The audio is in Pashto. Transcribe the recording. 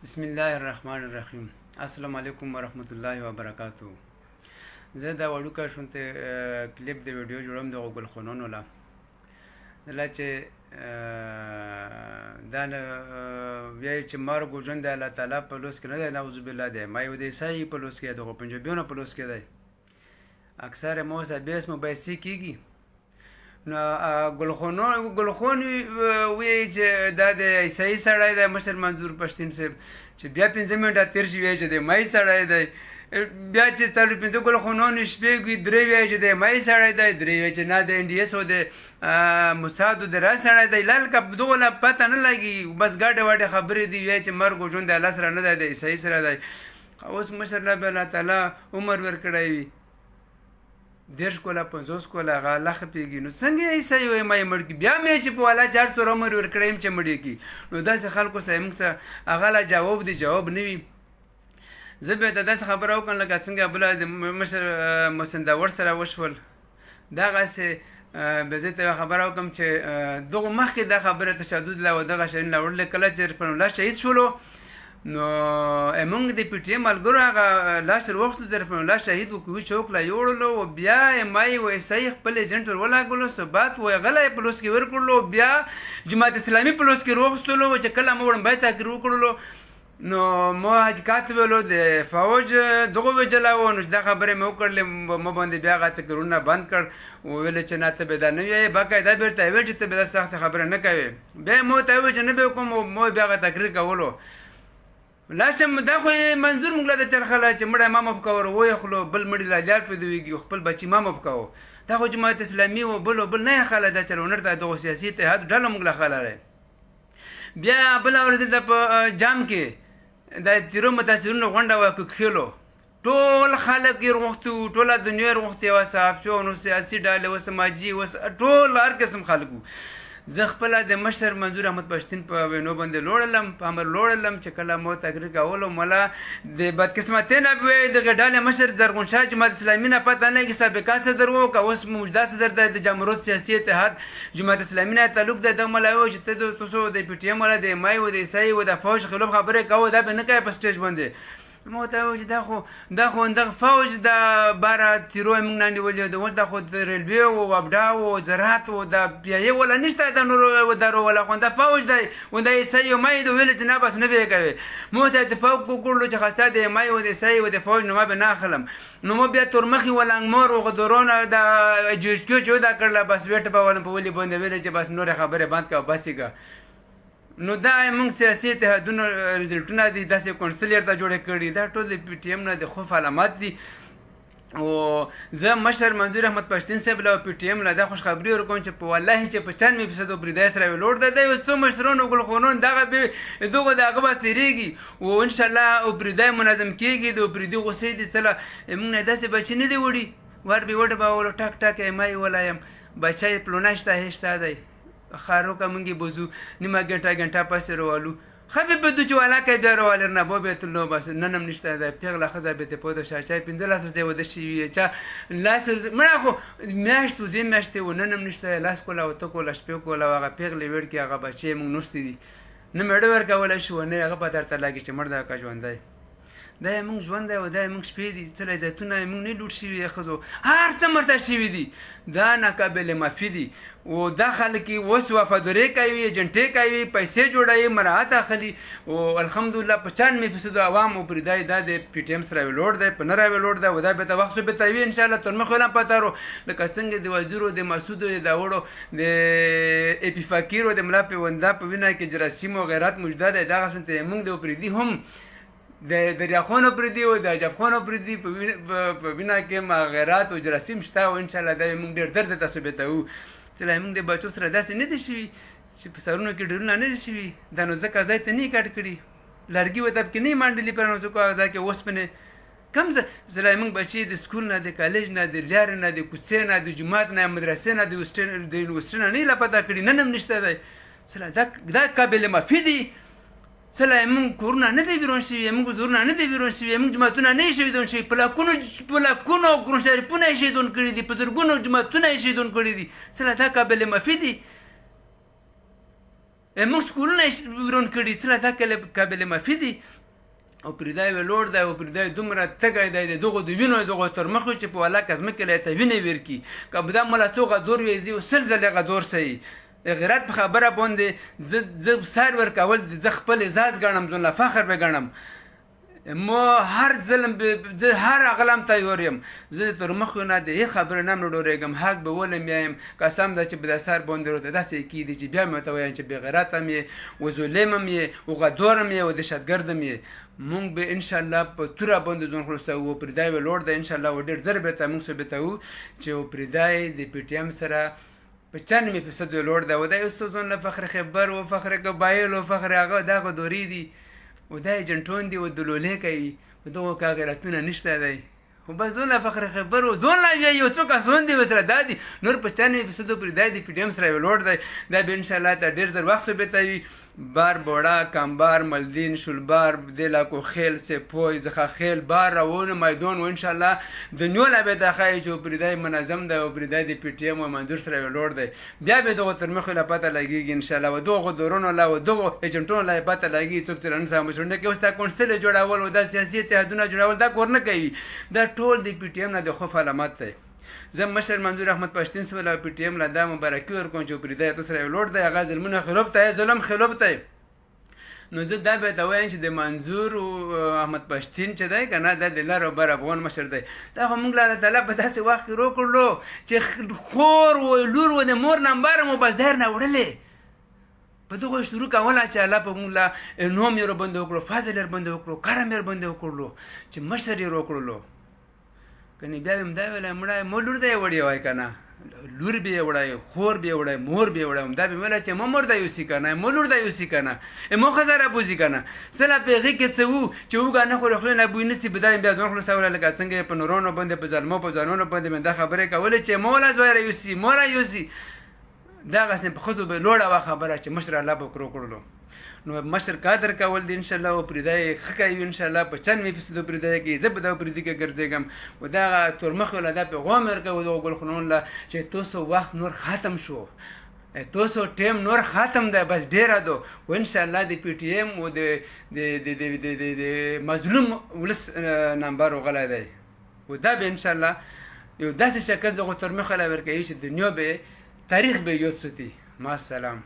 بسم الله الرحمن الرحیم. السلام علیکم ورحمت الله وبرکاتو. زه دا وړوکه شونته کلیپ د ویډیو جوړم د غوګل خونونو لا دلا چې دا وی چې مرګ ژوند د الله تعالی په لوس کې نه دی، نعوذ بالله دی، ما یو د عیسی په لوس کې دغه پنجابیونو په لوس کې دی. اکثر مو سبیس مبایسي کیږي نو ګلخون وی چې دا د عیسی سړی دی، مشر منظور پښتین صاحب چې بیا 5 منټه تیر شي وی چې د مای سړی دی، بیا چې 4-5 ګلخونونه شپې وی درې وی چې د مای سړی دی، درې وی چې نه د انډیس او د موساد د را سړی دی. لال کپ دغه پته نه لګي، بس ګاډه واډه خبرې دی وی چې مرګ ژوند د الله سره نه دی، د عیسی سره دی. اوس مشر الله تعالی عمر ورکړی وي 10 کوله 50 کوله هغه لخ پیږي، نو څنګه عیسی وي ما مړ کی بیا مې چې په والا 4 تور عمر ورکړم چې مړی کی. نو داسې خلکو سره موږ څه هغه لا جواب نه وي. زه به ته داسې خبره وکړم لکه څنګه بل مشر مسنداور سره وشول دغسې به زه ته خبره وکړم چې دغه مخکې دا خبره تشدد لا و دغه شین لا وړل کله چې په الله شهید شولو نو موږ د پی ټی ایم ملګرو هغه لاشر وخت در په الله شهید وکوي چوک لا یوړلو او بیا مای و عیسی خپل ایجنټ ور ولاګلو ثبات و غلې پلوس کې ورکړلو، بیا جماعت اسلامي پلوس کې روغستلو چې کله مو باید تاکر وکړلو. نو مو حقیقت ویلو د فوج دغه وجلاو نو دا خبره مو کړل، مو باندې بیا غاته کړونه بند کړ او ویل چې نه ته به دا نه وي باقاعده بیرته ویل چې ته به سخت خبره نه کوي. بیا مو ته ویل چې نه به کوم، مو بیا غاته تقریر کولو لاشم دا خو منظور موږ له چرخله چې مړه ما مفکور وای خلو بل مړی لا لار په دویږي خپل بچی ما مفکو دا خو جماعت اسلامي و بل نه خاله دا چرونر ته د سیاسي اتحاد ډله موږ له خاله بیا بل اورید د په جام کې د تیرو متاثرونو غونډه وکړو، ټول خلک یې وختو ټوله دنیا وخت یو صاحب شو نو سیاسي ډله و سماجی و ټول هر قسم خلکو. زه خپل د مشر منظور احمد پښتین په وینو باندې لوړلم، په امر لوړلم چې کله مو تقریر کولو مله د بدقسمتۍ نه وی د ډلې مشر زرغون شاه جماعت اسلامي نه پته نه کې سابقه صدر و که اوس موجوده صدر د جمهوریت سیاسي اتحاد جماعت اسلامي نه تعلق د ملایو چې تاسو د پی ټی ایم ولا د مای و د عیسی و د فوج خلاف خبره کوو دا به نه کوي په سټیج باندې. مو ته وایي دا خو دغه فوج د باره تیرو موږ نه نیولې د اوس دا خو د ریلوې او ابډا او زراعت او د پیایې ولا نشته د نورو درو ولا خو د فوج دی و د عیسی مای د ویل چې نه بس نه به کوي. مو ته اتفاق وکړلو چې خاصه د مای و د عیسی و د فوج نو ما به نه اخلم. نو مو بیا تورمخي ولنګ مور او غدورونه د جوړ دا کړل، بس ویټ په ولن په ولي باندې ویل چې بس نور خبره بند کا بسیګه. نو دا موږ سیاسي اتحادونو ریزلټونه دي داسې کونسلر ته جوړ کړي، دا ټول د پی ټی ایم نه د خوف علامات دي. او زه مشر منظور احمد پښتین صاحب له پی ټی ایم نه دا خوش خبري ورکوم چې په والله چې په 95% بریدای سره لوړ ده د څو مشرونو ګل قانون دغه به دغه دغه بس تیریږي او ان شاء الله او بریدای منظم کیږي. د بریدي غوسې دي څله موږ نه داسې بچی نه دی وړي ور به وډ به ول ټک ټک مای ولایم بچای پلوناشته هشته دی خارو کا منګي بوزو نیمه ګنټه پسې روالو خبي بدو چې والا کې بیا روال نه بو به تلو بس ننم نشته د پیغله خزه به ته پوده شاچای 15 ورځې ود شي چې لاس مړه خو میاشتو دې میاشتې و ننم نشته لاس کوله او ته کوله شپې کوله هغه پیغله وړ کې هغه بچي موږ نوستې دي نه مړ ورکول شو نه هغه په درته لاګي چې مردا کا ژوندای دا موږ ژوند دی او دا موږ شپې دي څلې زیتونه موږ نه لوټ شوي خزو هر څه مرته شوي دي دا ناقابل معافي دي. او دا خلک اوس وفاداري کوي، ایجنټې کوي، پیسې جوړوي، مراعات اخلي او الحمدلله په 95% عوام او پردای دا د پی ټی ایم سره ویلوړ دی په نه راویلوړ دی او دا به ته وخت به ته وي ان شاء الله تر مخ ولم پاتارو لکه څنګه د وزیرو د مسعود د وړو د اپی فقیر او د ملا په وندا په وینا کې جراثیم او غیرت موجوده ده. دا غوښته موږ د پردي هم د دریاخونو پردي او د جبخونو پردي په وینا کې ما غیرات او جراثیم شته او ان شاء الله دا موږ ډېر درد تاسو به ته و چې موږ د بچو سره داسې نه دي شوي چې په سرونو کې ډېرونه نه دي شوي دا نو ځکه ځای ته نه کټ کړي لرګي وته کې نه مانډلي پر نو ځکه ځکه اوسپنه کم زله موږ بچي د سکول نه د کالج نه د لار نه د کوڅې نه د جماعت نه مدرسې نه د یونیورسيټي نه لا پتا کړي نن نشته دی سره دا قابل معافي دي. سله موږ کورونه نه دی ویرون شوي، موږ زورونه نه دی ویرون شوي، موږ جماعتونه نه شوي دون شوي، پلاکونو ګرون شریفونه یې شهیدون کړي دي، په زرګونو جماعتونه یې شهیدون کړي دي. سله دا قابل معافي دي. موږ سکولونه ورون کړي څه دا قابل معافي دي او پرېدای وې لوړ دی او پرېدای دومره تږی دی د دغو د وینو دغو تر مخ چې په ولاکه ځمکې له ته وینې ویرکي که به دا مله څو غدور وي زه یو سل ځلې غدور سي غیرت په خبره باندې زه سر ورکول زه خپل اعزاز ګڼم ځان له فخر به ګڼم ما هر ظلم زه هر عقلم تیار یم زه تر مخ نه د هیڅ خبرې نه ډورېږم حق به ولم یم قسم ده چې به د سر باندې روته داسې کېدي چې بیا مې ورته وایم چې بېغیرت هم یې و ظلم هم یې و غدور هم یې و دهشتګرد هم یې مونږ به انشاءالله په توره باندې ځان خلاصوو پرېدای به لوړ دی انشاءالله و ډېر زر بېرته مونږ ثابتوو چې پرېدای د پي ټي ایم سره په 95% لوړ دی و دا یو څه ځان له فخر خیبر و فخر قبایل و فخر هغه دغه دورې دي و دا یې جنټون دي و دلولې کوي په دغو کا غیرتونه نشته دی خو بس ځان له فخر خیبر و ځان له یو څو کسان دي ورسره دا دي نور په 95% پرېدای د پي ټي ایم سره یو لوړ دی دا به انشاءالله ته ډېر زر وخت ثابتوي بار بوڑا کامبار ملدین شلبار دلاکو خیل سپوی زخه خیل بار روان میدان و انشاءالله دنیا لا به دخای جو پرېدای منظم ده او پرېدای د پی ټی ایم او منظور سره لوړ دی بیا به دغه تر مخه لا پته لګیږي انشاءالله و دغه دورونو لا و دغه ایجنټونو لا پته لګیږي څوک تر نن سم شونډه کې وستا کونسل جوړاول و د سیاسي اتحادونه جوړاول دا کور نه کوي دا ټول د پی ټی ایم نه د خوف علامات دی زه مشر منظور احمد پښتین سره له پی ټی ایم له دا مبارکي ورکوم چې پرېدای تاسو سره لوړ دی هغه ظلمونه خلاف ته ظلم خلاف ته نو زه دا به ته وایم چې د منظور احمد پښتین چې دی که نه دا د لر او بر افغان مشر دی دا خو موږ له الله تعالی په داسې وخت کې روکړلو چې خور و لور و د مور نمبر مو بس در نه وړلې په دغو شروع کوله چې الله په موږ له انعام یې راباندې وکړو فضل یې راباندې وکړو کرم یې راباندې وکړلو چې مشر یې روکړلو کنې بیا به همدا ویلی مړی ما لور ته یې وړی وای که نه لور به یې وړی خور به یې وړی مور به یې وړی همدا به ویلی چې ما مور ته یوسي که نه ما لور ته یوسي که نه ما ښځه رابوځي که نه څه لا په هغې کې څه وو چې اوږه نه خوري خولې نه بوی نسي به دا بیا ځان خلاصولی لکه څنګه یې په نورانو باندې په ظلمو په ځوانانو باندې مې دا خبرې کولې چې ما ولا زوی رایوسي ما رایوسي دغسې په ښځو به لوړه وه خبره چې مشر الله به وکړلو نو مشر قدر کول دی انشاءالله و پرېدای ښه کوي انشاءالله په 95% پرېدای کې زه په دغه پرېدي کې ګرځېږم و دغه تورمخ له دا پیغام ورکوو دغه ګلخانونو له چې تاسو وخت نور ختم شو تاسو ټیم نور ختم دی بس ډېره ده و انشاءالله د پی ټي ایم و د مظلوم ولس نمبر وغلی دی و دا به انشاءالله یو داسې شکست دغه تورمخ له ورکوي چې دنیا به تاریخ به یاد ساتي ما السلام